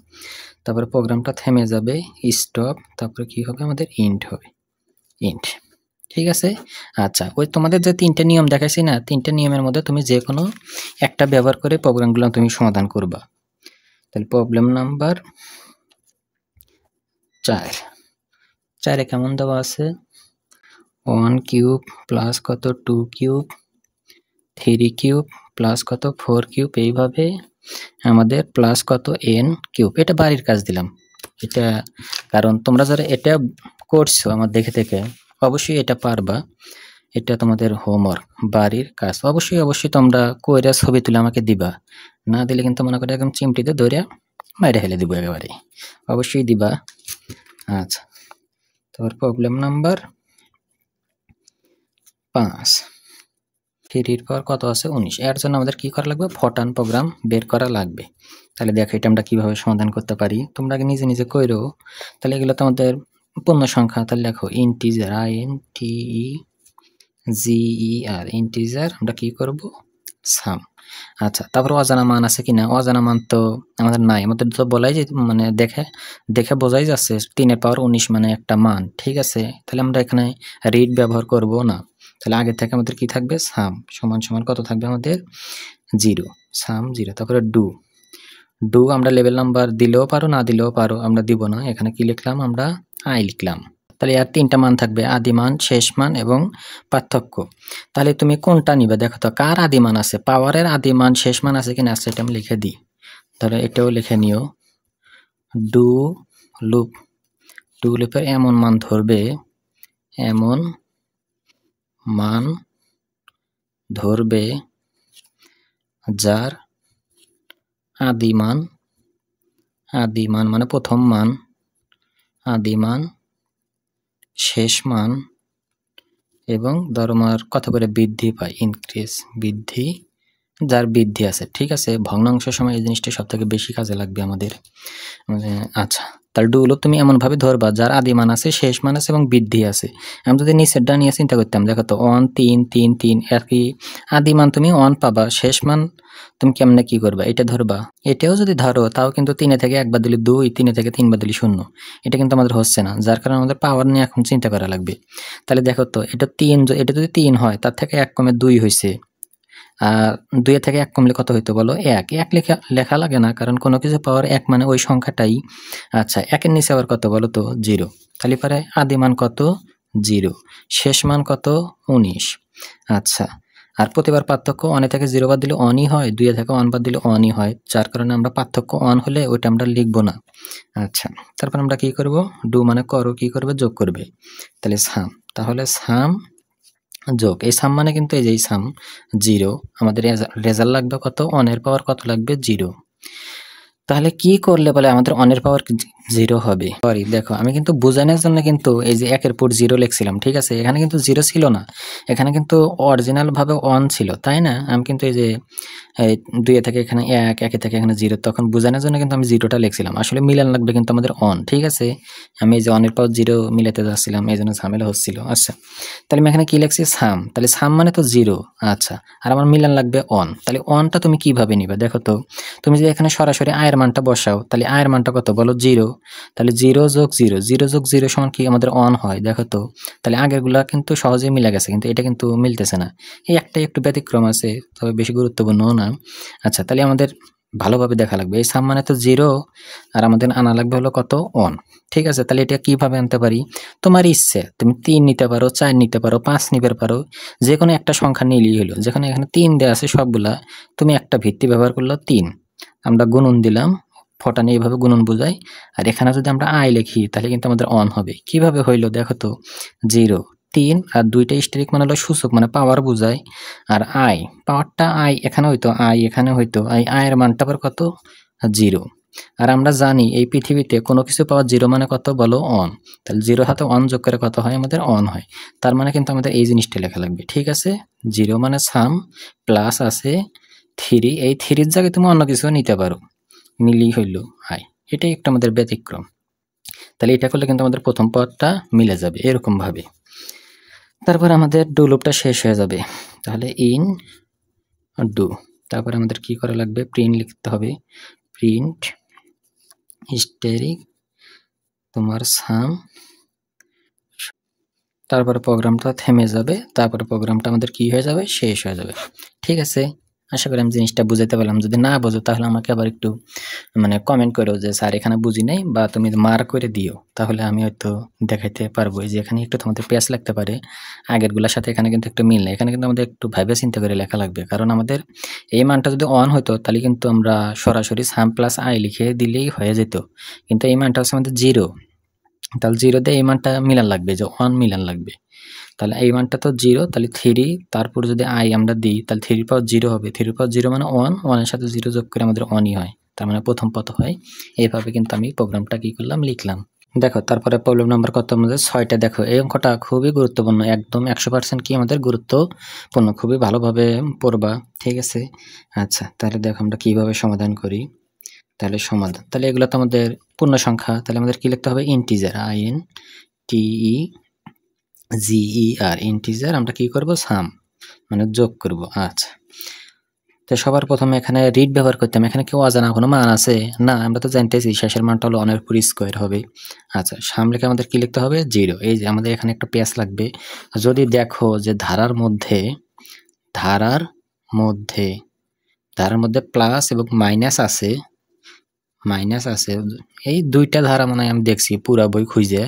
তারপরে প্রোগ্রামটা থেমে যাবে, স্টপ। তারপরে কি হবে, আমাদের ইন্ট হবে, ইন্ট। ঠিক আছে। আচ্ছা, ওই তোমাদের যে 3টে নিয়ম দেখাইছি না, 3টে নিয়মের মধ্যে তুমি যে কোনো একটা ব্যবহার করে প্রোগ্রামগুলো তুমি সমাধান করবা। তাহলে প্রবলেম নাম্বার 4 কেমন দেওয়া আছে, 1 কিউব প্লাস কত, 2 কিউব থ্রি কিউব প্লাস কত 4 কিউব, এইভাবে আমাদের প্লাস কত n কিউব। এটা বাড়ির কাজ দিলাম এটা, কারণ তোমরা যারা এটা করছো আমার দেখে থেকে অবশ্যই এটা পারবা। এটা তোমাদের হোমওয়ার্ক, বাড়ির কাজ। অবশ্যই তোমরা কইরা ছবি তুলে আমাকে দিবা, না দিলে কিন্তু মনে করে একদম চিমটিতে ধরে মাইরে ফেলে দিব একেবারে। অবশ্যই দিবা। আচ্ছা, তারপর প্রবলেম নাম্বার 5। 3 এর পর কত আছে 19। এর জন্য আমাদের কি করা লাগবে, ফটান প্রোগ্রাম বের করা লাগবে। তাহলে দেখো এটা আমরা কিভাবে সমাধান করতে পারি, তোমরা আগে নিজে নিজে কইরো। তাহলে এগুলো তোমাদের পূর্ণ সংখ্যা, তাহলে লেখো ইন্টিজার, INTEGER, ইন্টিজার আমরা কি করব, সাম। আচ্ছা, তারপর অজানা মান আছে কিনা, অজানা মান তো আমাদের নাই, আমাদের তো বলাই যে মানে দেখে দেখে বোঝাই যাচ্ছে 3 এর পাওয়ার 19 মানে একটা মান, ঠিক আছে। তাহলে আমরা এখানে রিড ব্যবহার করব না, তাহলে আগে থেকে আমাদের কি থাকবে, সাম সমান সমান কত থাকবে আমাদের 0, সাম 0। তারপরে ডু আমরা লেভেল নাম্বার দিলেও পারো না দিলেও পারো, আমরা দিব না। এখানে কি লিখলাম, আমরা আই লিখলাম। তাহলে আর 3টা মান থাকবে, আদি মান, শেষ মান এবং পার্থক্য। তাহলে তুমি কোনটা নিবে, দেখো তো কার আদি মান আছে, পাওয়ারের আদি মান শেষ মান আছে কিনা, সেটা আমি লিখে দিই। তাহলে এটাও লিখে নিও, ডু লুপের এমন মান ধরবে, এমন মান ধরবে যার আদি মান মানে প্রথম মান, আদি মান, শেষ মান এবং ধর্মার কত করে বৃদ্ধি পায়, ইনক্রিজ, বৃদ্ধি, যার বৃদ্ধি আছে, ঠিক আছে। ভগ্নাংশের সময় এই জিনিসটা সব থেকে বেশি কাজে লাগবে আমাদের। আচ্ছা, তাহলে ডু লুপ তুমি এমন ভাবে ধরবা যার আদি মান আছে, শেষ মান আছে এবং বৃদ্ধি আছে। আমি যদি নিচের ডা নিয়ে চিন্তা করতাম, দেখো তো 1 3 3 3, আর কি আদি মান তুমি 1 পাবা, শেষ মান তুমি কেমনে কি করবা, এটা ধরবা। এটাও যদি ধরো তাও কিন্তু 3 থেকে 1 বাদ দিলে 2, 3 থেকে 3 বাদ দিলে 0। এটা কিন্তু আমাদের হচ্ছে না, যার কারণে আমাদের পাওয়ার নিয়ে এখন চিন্তা করা লাগবে। তাহলে দেখো তো এটা 3, এটা যদি 3 হয় তার থেকে 1 কমে 2 হয়েছে। 2 থেকে 1 কমলে কত হইতো বলো, 1 লেখা লাগে না, কারণ কোনো কিছু পাওয়ার 1 মানে ওই সংখ্যাটাই। আচ্ছা, 1 এর নিচে আবার কত বলো তো, 0। তাহলে পরে আদি মান কত, 0, শেষ মান কত, 19। আচ্ছা, আর প্রতিবার পার্থক্য 1 থেকে 0 বাদ দিলে 1ই হয়, 2 থেকে 1 বাদ দিলে 1ই হয়, যার কারণে আমরা পার্থক্য 1 হলে ওইটা আমরা লিখবো না। আচ্ছা, তারপর আমরা কি করব, ডু মানে করো, কি করবে, যোগ করবে। তাহলে সাম, তাহলে সাম যোগ, এই সাম মানে কিন্তু এই যে সাম 0, আমাদের রেজাল্ট লাগবে কত, 1 এর পাওয়ার কত লাগবে, 0। তাহলে কি করলে বলে আমাদের 1 এর পাওয়ার 0 হবে, সরি দেখো আমি কিন্তু বোঝানোর জন্য কিন্তু এই যে 1 এর পর 0 লিখছিলাম, ঠিক আছে। এখানে কিন্তু 0 ছিল না, এখানে কিন্তু অরিজিনাল ভাবে 1 ছিল, তাই না। আমি কিন্তু এই যে 2 থেকে এখানে 1, 1 থেকে এখানে 0, তখন বোঝানোর জন্য কিন্তু আমি 0টা লিখছিলাম। আসলে মিলান লাগবে কিন্তু আমাদের 1, ঠিক আছে। আমি এই যে 1 এর পাওয়ার 0 মিলাতে যাচ্ছিলাম, এই জন্য ঝামেলা হচ্ছিল। আচ্ছা, তাহলে আমি এখানে কি লিখছি, সাম, তাহলে সাম মানে তো 0। আচ্ছা, আর আমার মিলান লাগবে 1, তাহলে 1টা তুমি কিভাবে নিবে, দেখো তো তুমি যদি এখানে সরাসরি আয়ের মানটা বসাও, তাহলে আয়ের মানটা কত বলো, 0। তাহলে 0 যোগ 0, 0 যোগ 0 সমান কি আমাদের 1 হয়, দেখো তো। তাহলে আগেরগুলা কিন্তু সহজেই মিলে গেছে, কিন্তু এটা কিন্তু মিলতেছে না, এই একটাই একটু ব্যতিক্রম আছে, তবে বেশি গুরুত্বপূর্ণ না। আচ্ছা, তাহলে আমাদের ভালোভাবে দেখা লাগবে, এই সাম মানে তো 0, আর আমাদের আনা লাগবে হলো কত, 1, ঠিক আছে। তাহলে এটা কিভাবে আনতে পারি, তোমার ইচ্ছে, তুমি 3 নিতে পারো, 4 নিতে পারো, 5 নিতে পারো, যে কোনো একটা সংখ্যা নিলেই হলো। যেখানে এখানে 3 দেওয়া আছে সবগুলা, তুমি একটা ভিত্তি ব্যবহার করলো 3, আমরা গুণন দিলাম, ফটানে এইভাবে গুণন বোঝাই। আর এখানে যদি আমরা আই লিখি তাহলে কিন্তু আমাদের 1 হবে। কিভাবে হইলো দেখো তো, 0 3 আর 2টা স্টেরিক মানে হলো সূচক, মানে পাওয়ার বোঝায়। আর আই, পাওয়ারটা আই এখানে হইতো, আই এখানে হইতো, আয়ের মানটা আবার কত, 0। আর আমরা জানি এই পৃথিবীতে কোনো কিছু পাওয়ার 0 মানে কত বলো, 1। তাহলে 0 হাতে 1 যোগ করে কত হয়, আমাদের 1 হয়। তার মানে কিন্তু আমাদের এই জিনিসটা লেখা লাগবে, ঠিক আছে। 0 মানে সাম, প্লাস আছে 3, এই 3 এর জায়গায় তুমি অন্য কিছু নিতে পারো, নিলেই হইল আই। এটাই একটা আমাদের ব্যতিক্রম। তাহলে এটা করলে কিন্তু আমাদের প্রথম পদটা মিলে যাবে এরকম ভাবে। তারপর আমাদের ডু লুপটা শেষ হয়ে যাবে। তাহলে ইন ডু, তারপর আমাদের কি করা লাগবে, প্রিন্ট লিখতে হবে, প্রিন্ট স্টেরিক তোমার সাম, তারপরে প্রোগ্রামটা থেমে যাবে, তারপরে প্রোগ্রামটা আমাদের কি হয়ে যাবে, শেষ হয়ে যাবে, ঠিক আছে। আশা করি আমি জিনিসটা বুঝাইতে পারলাম। যদি না বোঝো তাহলে আমাকে আবার একটু মানে কমেন্ট করো যে স্যার এখানে বুঝি নাই, বা তুমি মার্ক করে দিও, তাহলে আমি হয়তো দেখাইতে পারবো। এই যে এখানে একটু তোমাদের পেঁচ লাগতে পারে, আগেরগুলোর সাথে এখানে কিন্তু একটু মিল নেই। এখানে কিন্তু আমাদের একটু ভাইবে চিন্তা করে লেখা লাগবে, কারণ আমাদের এই মানটা যদি অন হতো তাহলে কিন্তু আমরা সরাসরি সাম প্লাস আই লিখে দিলেই হয়ে যেত, কিন্তু এই মানটা হচ্ছে আমাদের 0, তাহলে 0 দিয়ে এই মানটা মিলান লাগবে, যে অন মিলান লাগবে। তাহলে এই মানটা তো 0, তাহলে 3, তারপর যদি i আমরা দিই তাহলে 3 পাওয়ার 0 হবে। 3 পাওয়ার 0 মানে 1, 1 এর সাথে 0 যোগ করে আমাদের অনই হয়, তার মানে প্রথম পদ হয়। এইভাবে কিন্তু আমি প্রোগ্রামটা কি করলাম, লিখলাম। দেখো তারপরে প্রবলেম নাম্বার কত আমাদের 6টা। দেখো এই অঙ্কটা খুবই গুরুত্বপূর্ণ, একদম 100% কি আমাদের গুরুত্বপূর্ণ, খুবই ভালোভাবে পড়বা, ঠিক আছে। আচ্ছা তাহলে দেখো আমরা কিভাবে সমাধান করি। তাহলে সমাধান, তাহলে এগুলো তো আমাদের পূর্ণ সংখ্যা, তাহলে আমাদের কি লিখতে হবে, ইন্টিজার, INTEGER, ইন্টিজার আমরা কি করব, সাম মানে যোগ করব। আচ্ছা তো সবার প্রথমে এখানে রিড ব্যবহার করতাম, এখানে কি অজানা কোনো মান আছে না, আমরা তো জানতেছি শেষের মানটা হলো 1 এর উপর স্কয়ার হবে। আচ্ছা সামনে আমাদের কি লিখতে হবে, 0। এই যে আমাদের এখানে একটা পেঁচ লাগবে, যদি দেখো যে ধারার মধ্যে প্লাস এবং মাইনাস আছে, এই দুইটা ধারা মানে আমি দেখছি পুরা বই খুঁজে,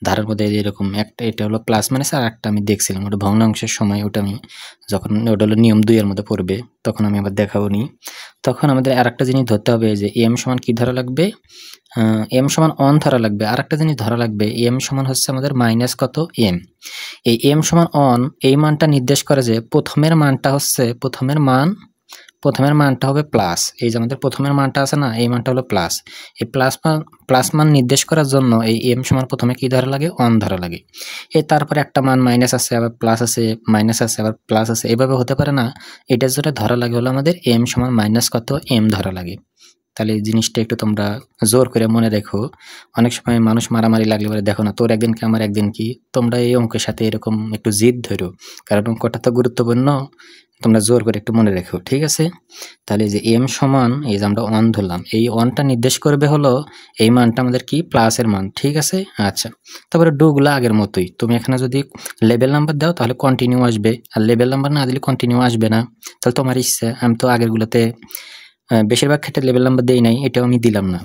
ধারার মধ্যে এরকম একটা, এটা হলো প্লাস মাইনাস, আর একটা আমি দেখছিলাম ওটা ভগ্নাংশের সময়, ওটা আমি যখন ওটা হলো নিয়ম 2 এর মধ্যে পড়বে তখন আমি আবার দেখাবো নি। তখন আমাদের আরেকটা জিনিস ধরতে হবে, যে এম সমান কি ধরা লাগবে, এম সমান অন ধরা লাগবে। আরেকটা জিনিস ধরা লাগবে, এম সমান হচ্ছে আমাদের মাইনাস কত এম। এই এম সমান অন, এই মানটা নির্দেশ করে যে প্রথমের মানটা হবে প্লাস। এই যে আমাদের প্রথমের মানটা আছে না, এই মানটা হলো প্লাস। এই প্লাস মান নির্দেশ করার জন্য এই এম সমান প্রথমে কি ধরা লাগে, অন ধরা লাগে। এই তারপরে একটা মান মাইনাস আছে, আবার প্লাস আছে, মাইনাস আছে, আবার প্লাস আছে, এভাবে হতে পারে না। এটা যেটা ধরা লাগে হলো আমাদের এম সমান মাইনাস কত এম ধরা লাগে। তাহলে এই জিনিসটা একটু তোমরা জোর করে মনে রেখো। অনেক সময় মানুষ মারামারি লাগলে বলে, দেখো না তোর একদিন কি আমার একদিন কি, তোমরা এই অঙ্কের সাথে এরকম একটু জিদ ধরো, কারণ অঙ্কটা তো গুরুত্বপূর্ণ, তোমরা জোর করে একটু মনে রেখো, ঠিক আছে। তাহলে যে এম সমান, এই যে আমরা অন ধরলাম, এই অনটা নির্দেশ করবে হলো এই মানটা আমাদের কি, প্লাসের মান, ঠিক আছে। আচ্ছা তারপরে ডুগুলো আগের মতোই, তুমি এখানে যদি লেবেল নাম্বার দাও তাহলে কন্টিনিউ আসবে, আর লেবেল নাম্বার না দিলে কন্টিনিউ আসবে না। তাহলে তোমার ইচ্ছে, আমি তো আগেরগুলোতে বেশিরভাগ ক্ষেত্রে লেবেল নাম্বার দেই নাই, এটাও আমি দিলাম না।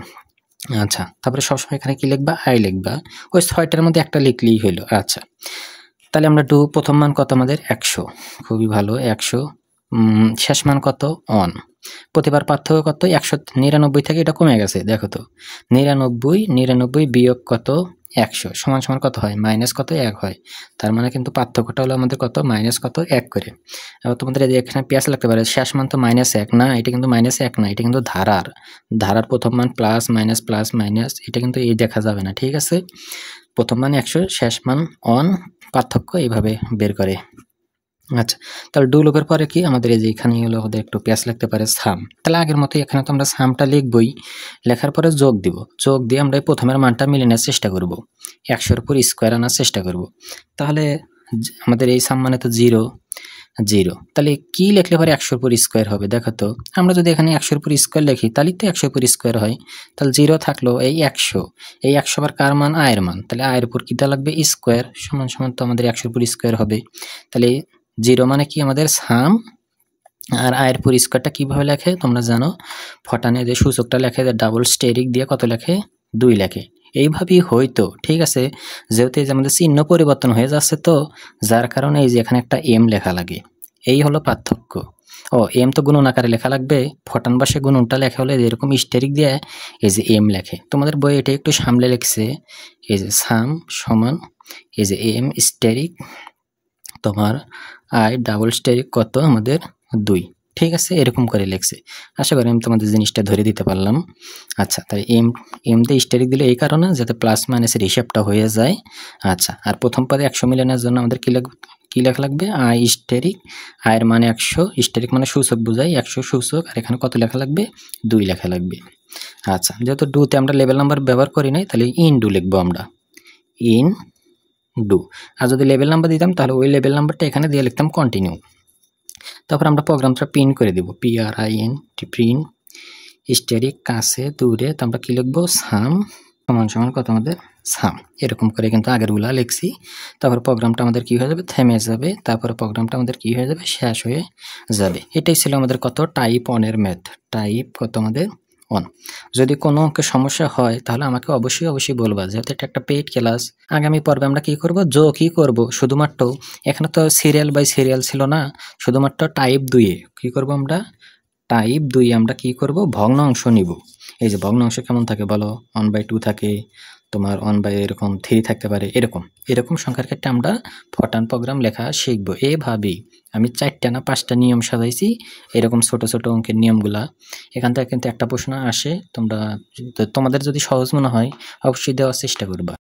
আচ্ছা তারপরে সবসময় এখানে কি লিখবা, আই লিখবা, ওই 6টার মধ্যে একটা লিখলেই হইলো। আচ্ছা তাহলে আমরা প্রথম মান কত আমাদের 100, খুবই ভালো 100, শেষ মান কত অন, প্রতিবার পার্থক্য কত, 199 থেকে এটা কমে গেছে, দেখো তো 99 বিয়োগ কত 100 সমান সমান কত হয়, মাইনাস কত 1 হয়। তার মানে কিন্তু পার্থক্যটা হলো আমাদের কত, মাইনাস কত 1 করে। এবার তোমাদের এখানে পেঁয়াজ লাগতে পারে, শেষ মান তো -1 না, এটা কিন্তু -1 না, এটা কিন্তু ধারার প্রথম মান প্লাস মাইনাস, এটা কিন্তু এই দেখা যাবে না, ঠিক আছে। প্রথম মান 100, শেষ মান অন, পার্থক্য এইভাবে বের করে। আচ্ছা তাহলে ডু লুপের পরে কি আমাদের, এই যে এখানে হলো আমাদের একটু পেঁচ লাগতে পারে সাম, তাহলে আগের মতোই এখানে তো আমরা সামটা লিখবই, লেখার পরে যোগ দিয়ে আমরা এই প্রথমের মানটা মিলে নেওয়ার চেষ্টা করব, 100-এর উপর স্কোয়ার আনার চেষ্টা করব। তাহলে আমাদের এই সাম মানে তো 0, তাহলে কি লিখলে পরে 100-এর উপর স্কোয়ার হবে, দেখো তো আমরা যদি এখানে 100-এর উপর স্কোয়ার লিখি তাহলে তো 100-এর উপর স্কোয়ার হয়, তাহলে 0 থাকলো, এই 100 আবার কার মান, আয়ের মান, তাহলে আয়ের উপর কি দেওয়া লাগবে, স্কোয়ার, সমান সমান তো আমাদের 100-এর উপর স্কোয়ার হবে। তাহলে 0 মানে কি আমাদের সাম, আর আয়ের উপর স্কোয়ারটা কিভাবে লেখে তোমরা জানো, ফটানে যে সূচকটা লেখে, ডাবল স্টেরিক দিয়ে কত লেখে, 2 লেখে। এইভাবেই হয়তো, ঠিক আছে। যেহেতু এই যে আমাদের চিহ্ন পরিবর্তন হয়ে যাচ্ছে, তো যার কারণে এই যে এখানে একটা এম লেখা লাগে, এই হলো পার্থক্য। ও এম তো গুণন আকারে লেখা লাগবে, ফটান বাসে গুণনটা লেখা হলে এরকম স্টেরিক দিয়ে এই যে এম লেখে, তোমাদের বই এটা একটু সামলে লিখছে, এই যে সাম সমান এই যে এম স্টেরিক তোমার আই ডাবল স্টেরিক কত আমাদের 2, ঠিক আছে, এরকম করে লিখছে। আশা করি আমি তোমাদের জিনিসটা ধরে দিতে পারলাম। আচ্ছা তাই এম দিয়ে স্টেরিক দিলে এই কারণে যাতে প্লাস মাইনাসের হিসাবটা হয়ে যায়। আচ্ছা আর প্রথম পদে 100 মিলানোর জন্য আমাদের কি লেখা লাগবে, আই স্টেরিক, আয়ের মানে 100, স্টেরিক মানে সূচক বোঝায় 100 সূচক, আর এখানে কত লেখা লাগবে, 2 লেখা লাগবে। আচ্ছা যেহেতু ডুতে আমরা লেভেল নাম্বার ব্যবহার করি নাই, তাহলে ইন ডু লিখবো আমরা, ইন ডু। আর যদি লেভেল নাম্বার দিতাম তাহলে ওই লেভেল নাম্বারটা এখানে দিয়ে লিখতাম কন্টিনিউ। তারপর আমরা প্রোগ্রামটা প্রিন্ট করে দেব, PRINT, প্রিন্ট স্টেরিক কাছে দূরে, তো আমরা কি লিখবো, সাম সমান সমান কত আমাদের সাম, এরকম করে কিন্তু আগেরগুলা লিখছি। তারপর প্রোগ্রামটা আমাদের কি হয়ে যাবে, থেমে যাবে। তারপরে প্রোগ্রামটা আমাদের কি হয়ে যাবে, শেষ হয়ে যাবে। এটাই ছিল আমাদের কত টাইপ 1 এর ম্যাথ, টাইপ কত আমাদের 1। যদি কোনো অঙ্কে সমস্যা হয় তাহলে আমাকে অবশ্যই বলবা, যেহেতু এটা একটা পেইড ক্লাস। আগামী পর্বে আমরা কি করব, কি করব, শুধুমাত্র এখানে তো সিরিয়াল বাই সিরিয়াল ছিল না, শুধুমাত্র টাইপ 2 এ কি করব আমরা, টাইপ 2 আমরা কি করব, ভগ্নাংশ নিব। এই যে ভগ্নাংশ কেমন থাকে বলো, 1/2 থাকে, তোমার 1 এরকম 3 থাকতে পারে, এরকম সংখ্যার ক্ষেত্রে আমরা ফটান প্রোগ্রাম লেখা শিখব। এভাবেই আমি 4টা না 5টা নিয়ম সাজাইছি, এরকম ছোট ছোট অঙ্কের নিয়মগুলা। এখান থেকে কিন্তু একটা প্রশ্ন আসে, তোমাদের যদি সহজ মনে হয় অবশ্যই দেওয়ার চেষ্টা করবা।